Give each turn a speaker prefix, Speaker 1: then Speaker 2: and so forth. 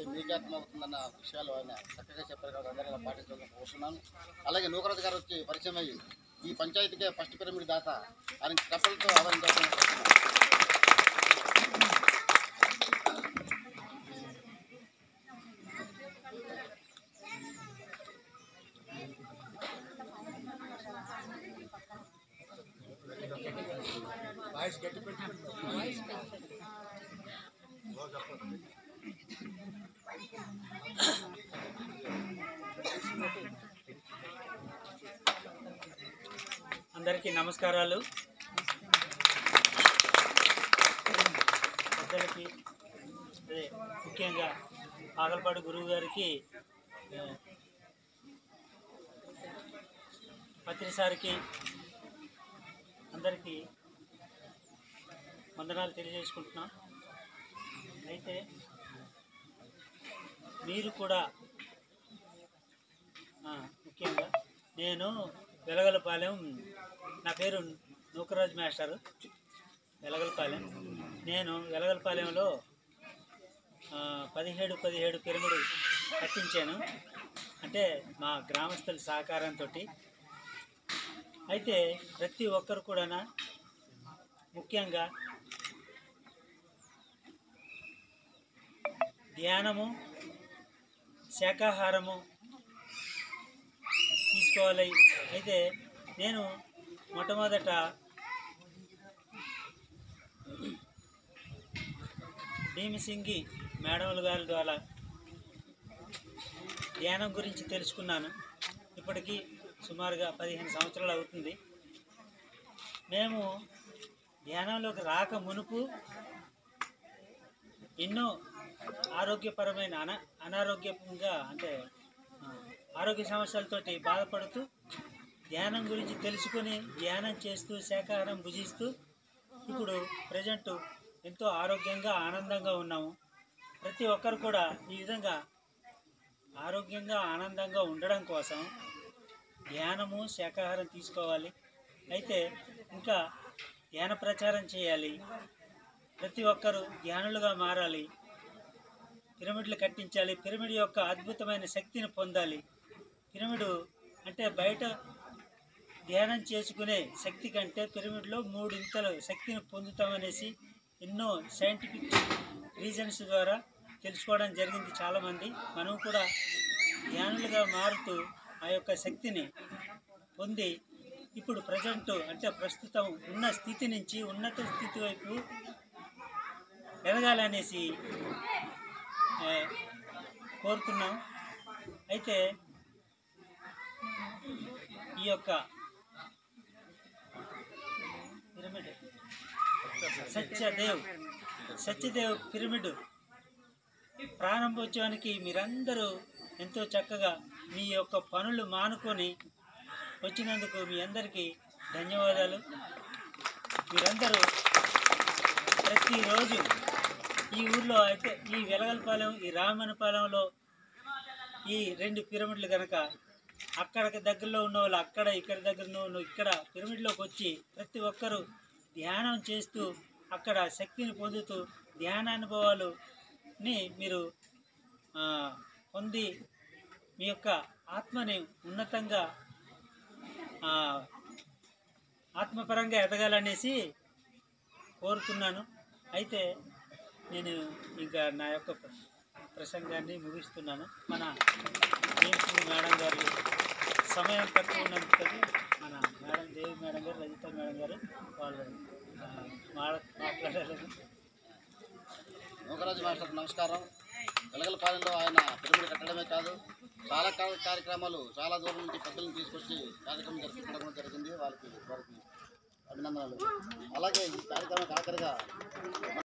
Speaker 1: చేస్తే మీకే అర్థమవుతుందన్న విషయాలు ఆయన చక్కగా చెప్పారు కాబట్టి అందరూ అలా పాటించాలని కోరుతున్నాను. అలాగే నూకరాజు గారు వచ్చి పరిచయం అయ్యి ఈ పంచాయతీకే ఫస్ట్ పిరమిడ్ దాత ఆయన కప్పలతో ఆదరించాలని
Speaker 2: అందరికీ నమస్కారాలు. పెద్దలకి అదే ముఖ్యంగా ఆగలపాడు గురువు గారికి, పత్రిసారికి అందరికీ వందనాలు తెలియజేసుకుంటున్నాం. అయితే మీరు కూడా ముఖ్యంగా నేను వెలగలపాలెం, నా పేరు నూకరాజు మాస్టరు, వెలగలపాలెం. నేను వెలగలపాలెంలో 17 పిరమిడ్ కట్టించాను, అంటే మా గ్రామస్తుల సహకారంతో. అయితే ప్రతి ఒక్కరు కూడా ముఖ్యంగా ధ్యానము, శాకాహారము తీసుకోవాలి. అయితే నేను మొట్టమొదట భీమసింగి మేడముల గారి ద్వారా ధ్యానం గురించి తెలుసుకున్నాను. ఇప్పటికీ సుమారుగా 15 సంవత్సరాలు అవుతుంది. మేము ధ్యానంలోకి రాక మునుపు ఎన్నో ఆరోగ్యపరమైన అనారోగ్యంగా అంటే ఆరోగ్య సమస్యలతోటి బాధపడుతూ ధ్యానం గురించి తెలుసుకొని ధ్యానం చేస్తూ శాకాహారం భుజిస్తూ ఇప్పుడు ప్రజెంట్ ఎంతో ఆరోగ్యంగా ఆనందంగా ఉన్నాము. ప్రతి ఒక్కరు కూడా ఈ విధంగా ఆరోగ్యంగా ఆనందంగా ఉండడం కోసం ధ్యానము, శాకాహారం తీసుకోవాలి. అయితే ఇంకా ధ్యాన ప్రచారం చేయాలి. ప్రతి ఒక్కరూ ధ్యానులుగా మారాలి. పిరమిడ్లు కట్టించాలి. పిరమిడ్ యొక్క అద్భుతమైన శక్తిని పొందాలి. పిరమిడ్ అంటే బయట ధ్యానం చేసుకునే శక్తి కంటే పిరమిడ్లో 3 ఇంతలు శక్తిని పొందుతామనేసి ఎన్నో సైంటిఫిక్ రీజన్స్ ద్వారా తెలుసుకోవడం జరిగింది చాలామంది. మనం కూడా ధ్యానులుగా మారుతూ ఆ యొక్క శక్తిని పొంది ఇప్పుడు ప్రజెంట్ అంటే ప్రస్తుతం ఉన్న స్థితి నుంచి ఉన్నత స్థితి వైపు ఎదగాలనేసి కోరుతున్నాం. అయితే ఈ యొక్క పిరమిడ్ సత్యదేవ్ పిరమిడ్ ప్రారంభోత్సవానికి మీరందరూ ఎంతో చక్కగా మీ యొక్క పనులు మానుకొని వచ్చినందుకు మీ అందరికీ ధన్యవాదాలు. మీరందరూ ప్రతిరోజు ఈ ఊర్లో అయితే ఈ వెలగలపాలెం, ఈ రామన్నపాలెంలో ఈ 2 పిరమిడ్లు కనుక అక్కడికి దగ్గరలో ఉన్న వాళ్ళు అక్కడ, ఇక్కడ దగ్గరలో ఉన్న ఇక్కడ పిరమిడ్లోకి వచ్చి ప్రతి ఒక్కరూ ధ్యానం చేస్తూ అక్కడ శక్తిని పొందుతూ ధ్యానానుభవాలని మీరు పొంది మీ యొక్క ఆత్మని ఉన్నతంగా ఆత్మపరంగా ఎదగాలనేసి కోరుతున్నాను. అయితే నేను ఇంకా నా యొక్క ప్రసంగాన్ని ముగిస్తున్నాను. మన భీమసింగి మేడం గారు సమయం తక్కువ ఉన్నందుకు మన మేడం దేవి మేడం గారు, రజిత మేడం గారు వాళ్ళు మాట్లాడారు.
Speaker 1: నూకరాజు మాస్టర్ నమస్కారం. వెలగలపాలెంలో ఆయన పిరమిడ్ కట్టడమే కాదు, చాలా కార్యక్రమాలు చాలా దూరం నుంచి పెద్దలను తీసుకొచ్చి కార్యక్రమం జరిపించడం జరిగింది. వారికి అభినందనలు. అలాగే ఈ కార్యక్రమం ఆఖరిగా